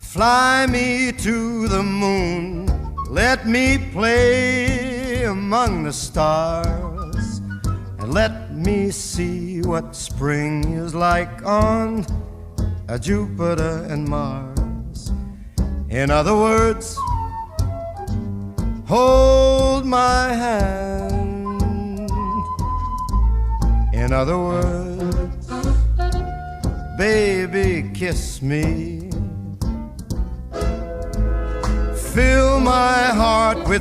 Fly me to the moon, let me play among the stars, and let me see what spring is like on Jupiter and Mars. In other words, hold my hand. In other words, baby, kiss me. Fill my heart with